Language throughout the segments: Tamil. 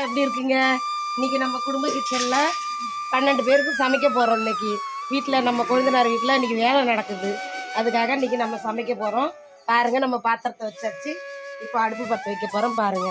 எப்படி இருக்குங்க? இன்னைக்கு நம்ம குடும்ப கிச்சன்ல 12 பேருக்கு சமைக்க போகிறோம். இன்னைக்கு வீட்டில் நம்ம கொழுந்தனார் வீட்டில் இன்னைக்கு வேலை நடக்குது. அதுக்காக இன்னைக்கு நம்ம சமைக்க போகிறோம். பாருங்க, நம்ம பாத்திரத்தை வச்சாச்சு. இப்போ அடுப்பு பற்ற வைக்க போகிறோம். பாருங்க,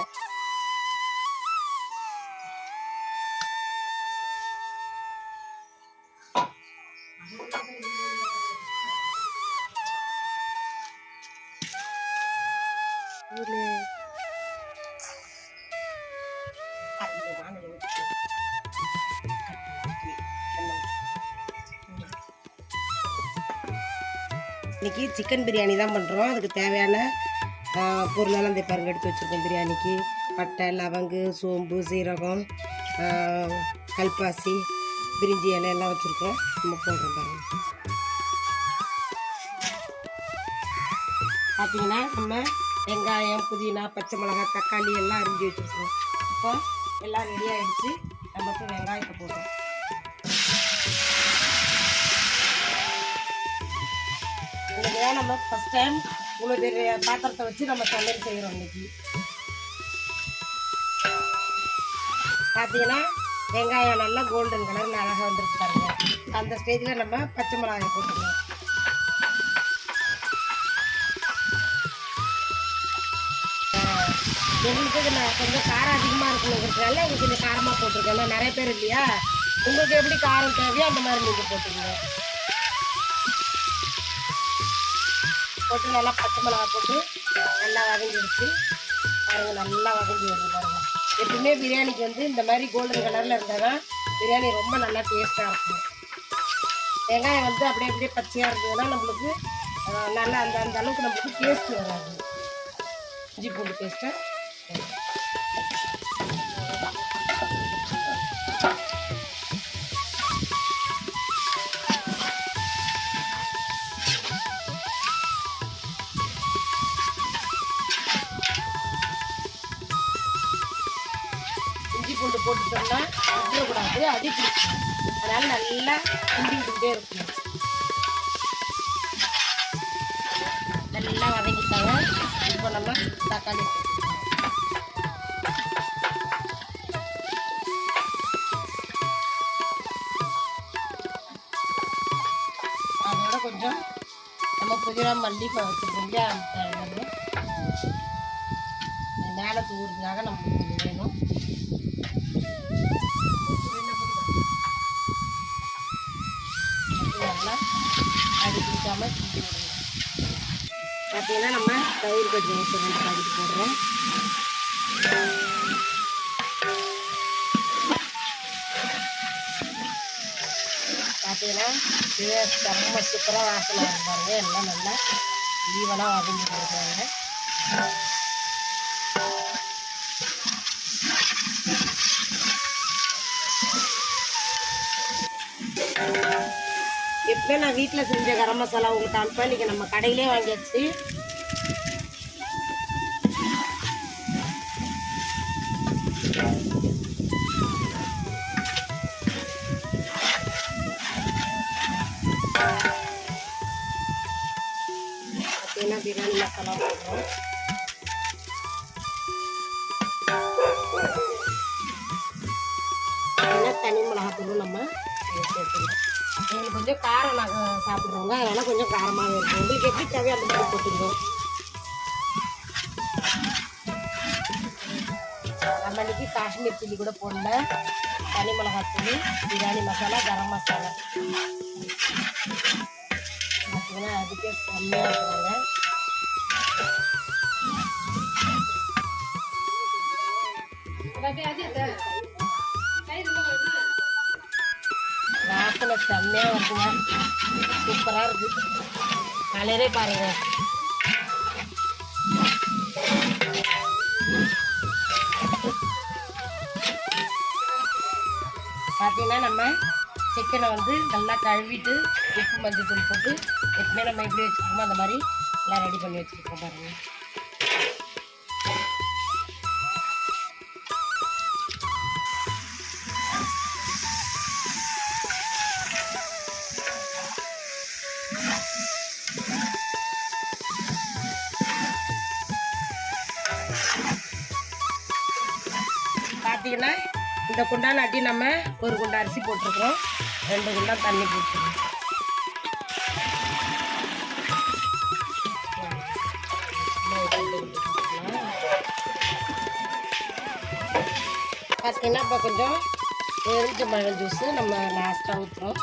இன்னைக்கு சிக்கன் பிரியாணி தான் பண்ணுறோம். அதுக்கு தேவையான பொருளெல்லாம் இந்த பாருங்க எடுத்து வச்சுருக்கோம். பிரியாணிக்கு பட்டை, லவங்கு, சோம்பு, சீரகம், கல்பாசி, பிரிஞ்சி இலை எல்லாம் வச்சுருக்கோம். நம்ம போடுறோம் பாருங்க. பார்த்தீங்கன்னா நம்ம வெங்காயம், புதினா, பச்சை மிளகாய், தக்காளி எல்லாம் அரிஞ்சு வச்சுருக்கோம். இப்போ எல்லாம் ரெடி ஆகிடுச்சு. நம்ம இப்போ வெங்காயத்தை போடுறோம். இன்னைக்கு தான் நம்ம ஃபஸ்ட் டைம் இவ்வளோ பெரிய பாத்திரத்தை வச்சு நம்ம சமையல் செய்கிறோம். இன்னைக்கு பார்த்தீங்கன்னா வெங்காயம் நல்லா கோல்டன் கலரில் அழகாக வந்துருக்கு பாருங்க. அந்த ஸ்டேஜில் நம்ம பச்சை மிளகாயை போட்டுக்கணும். எங்களுக்கு நான் கொஞ்சம் காரம் அதிகமாக இருக்கணுங்கிறதுனால உங்களுக்கு கொஞ்சம் காரமாக போட்டிருக்கேன். நான் நிறைய பேர் இல்லையா, உங்களுக்கு எப்படி காரம் தேவையோ அந்த மாதிரி நீங்கள் போட்டுக்கோங்க. போட்டு நல்லா பச்சை மிளகா போட்டு நல்லா வதங்கிடுச்சு பாருங்க. நல்லா வதங்கி வருது பாருங்க. எப்பவுமே பிரியாணிக்கு வந்து இந்த மாதிரி கோல்டன் கலரில் இருந்தால் தான் பிரியாணி ரொம்ப நல்லா டேஸ்ட்டாக இருக்கும். வெங்காயம் வந்து அப்படியே அப்படியே பச்சையாக இருந்ததுன்னா நம்மளுக்கு நல்லா அந்த அளவுக்கு நம்மளுக்கு டேஸ்ட்டு வராது. இஞ்சி பூண்டு பேஸ்ட்டை பூண்டு போட்டுட்டோம்னா விட்டுறக்கூடாது, அடி பிடிக்கும். அதனால் நல்லா கிண்டி விட்டுக்கிட்டே இருக்கணும். நல்லா வதங்கிட்டாங்க. இப்போ நம்ம தக்காளி அதோட கொஞ்சம் நம்ம புதினா மல்லி வச்சுருக்கோம் இல்லையா, மேலே தூவுறதுக்காக நம்மளுக்கு கொஞ்சம் வேணும். நல்லா அடி பிடிக்காம கிண்டி விடணும். பார்த்தீங்கன்னா நம்ம தயிர் கொஞ்சம் ரெண்டு பாக்கெட் போடுறோம். பார்த்தீங்கன்னா இது செம்ம சூப்பராக வாசனை பாருங்க. எல்லாம் நல்லா ஈவனாக வதங்கி கொடுக்குறாங்க. எப்போ நான் வீட்டில் செஞ்ச கரம் மசாலா உங்களுக்கு அனுப்ப, இன்றைக்கி நம்ம கடையிலே வாங்கியாச்சு. பார்த்தீங்கன்னா பிரியாணி மசாலா போடுறோம். தனி மிளகாத்தூளும் நம்ம சேர்த்துக்கணும். எங்களுக்கு கொஞ்சம் காரம் நாங்கள் சாப்பிட்றோங்க, அதனால் கொஞ்சம் காரமாகவே இருக்கும். உங்களுக்கு எப்படி தேவையோ அந்த மாதிரி போட்டுக்கிறோம். நம்ம இன்றைக்கி காஷ்மீர் சில்லி கூட போடல, தனி மிளகாத்தூள், பிரியாணி மசாலா, கரம் மசாலா பார்த்தீங்கன்னா அதுக்கே செம்மையாக இருக்கிறாங்க. வாசனை செம்மையாக இருக்குங்க, சூப்பராக இருக்குது. கலரே பாருங்க. பார்த்தீங்கன்னா நம்ம சிக்கனை வந்து நல்லா கழுவிட்டு உப்பு மஞ்சள் தூள் போட்டு எப்பவுமே நம்ம எப்படி வச்சுருக்கோமோ அந்த மாதிரி எல்லாம் ரெடி பண்ணி வச்சுருக்கோம் பாருங்கள். பார்த்தீங்கன்னா இந்த குண்டான அட்டி நம்ம ஒரு குண்டா அரிசி போட்டிருக்கிறோம், 2 குண்டா தண்ணி போட்டுருக்கோம். பார்த்தீங்கன்னா இப்போ கொஞ்சம் எலுமிச்சம்பழம் ஜூஸு நம்ம லாஸ்ட்டாக ஊற்றுறோம்.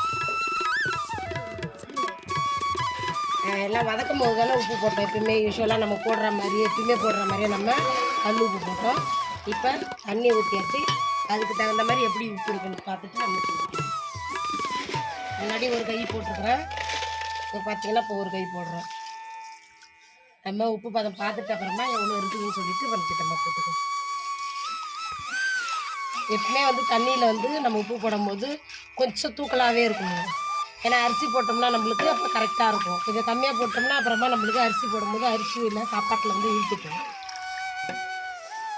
எல்லாம் வதக்கும் போது தானே உப்பு போட்டோம். எப்பயுமே யூஸ்வலாக நம்ம போடுற மாதிரியே நம்ம கல் உப்பு போட்டோம். இப்போ தண்ணி ஊற்றியாச்சு. அதுக்கு தகுந்த மாதிரி எப்படி உப்பு இருக்குன்னு பார்த்துட்டு நம்ம ஊற்றிக்கலாம். முன்னாடி ஒரு கை போட்டுருக்குறேன், இப்போ பார்த்தீங்கன்னா இப்போ ஒரு கை போடுறோம். நம்ம உப்பு பதம் பார்த்துட்டு அப்புறமா எவ்வளோ இருக்குதுன்னு சொல்லிட்டு நம்ம போட்டுக்கோம். எப்பவுமே தண்ணியில் நம்ம உப்பு போடும்போது கொஞ்சம் தூக்கலாகவே இருக்கும். ஏன்னா அரிசி போட்டோம்னா நம்மளுக்கு அப்போ கரெக்டாக இருக்கும். கொஞ்சம் கம்மியாக போட்டோம்னா அப்புறமா நம்மளுக்கு அரிசி போடும்போது அரிசி இல்லை சாப்பாட்டில் இழுத்துக்கும்.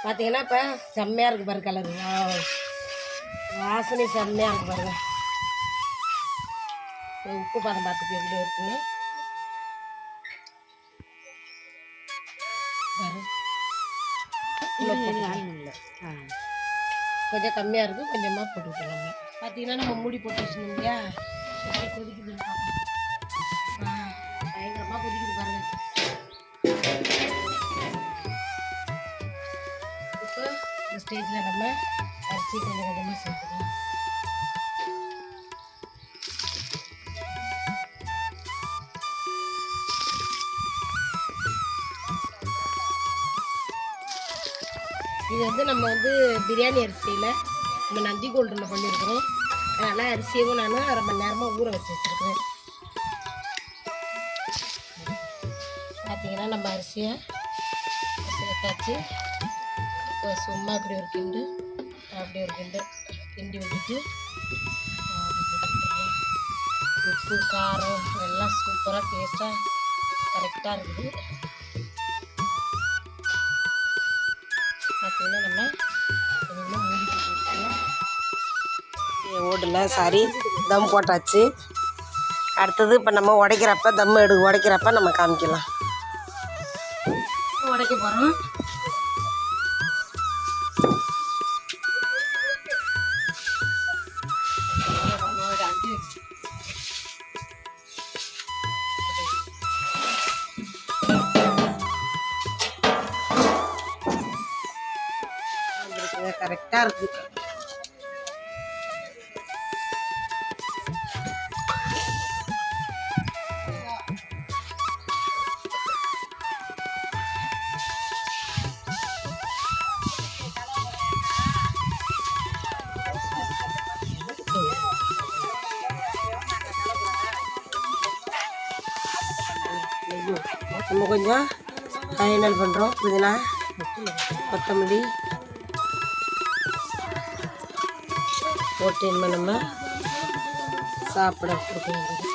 பார்த்தீங்கன்னா இப்போ செம்மையாக இருக்குது பாரு, கலரு வாசனை செம்மையாக இருக்குது பாருங்க. உப்பு பதம் பார்த்துட்டு எப்படி இருக்குன்னு கொஞ்சம் கம்மியாக இருக்குது, கொஞ்சமாக போட்டுக்கிட்டோம். பார்த்தீங்கன்னா நம்ம மூடி போட்டு வச்சுக்கணும் இல்லையா, கொதிக்குதுன்னு பார்ப்போம். பயங்கரமாக கொதிக்குது பாருங்க. இப்போ இந்த ஸ்டேஜில் நம்ம அரிசி கொஞ்சம் கொஞ்சமாக சேர்த்துக்கலாம். இது நம்ம பிரியாணி அரிசியில் நம்ம நந்தி கோல்டில் பண்ணியிருக்கிறோம். அதனால் அரிசியவும் நான் 1/2 மணி நேரமாக ஊற வச்சு வச்சுருக்கேன். பார்த்தீங்கன்னா நம்ம அரிசியை சேர்த்தாச்சு. இப்போ சும்மா இப்படி ஒரு கிண்டு அப்படி ஒரு கிண்டு கிண்டி விட்டுட்டு உப்பு காரம் எல்லாம் சூப்பராக டேஸ்ட்டாக கரெக்டாக இருக்குது. பார்த்தீங்கன்னா நம்ம கொஞ்சமாக மூடி போட்டுக்கலாம். ஓடல சாரி தம் போட்டாச்சு. அடுத்தது இப்போ நம்ம உடைக்கிறப்ப நம்ம காமிக்கலாம். உடைக்க போகிறோம். கரெக்டாக இருக்குது. நம்ம கொஞ்சம் ஃபைனல் பண்ணுறோம். புதினா கொத்தமல்லி போட்டு நம்ம சாப்பிட கொடுக்க வேண்டியது.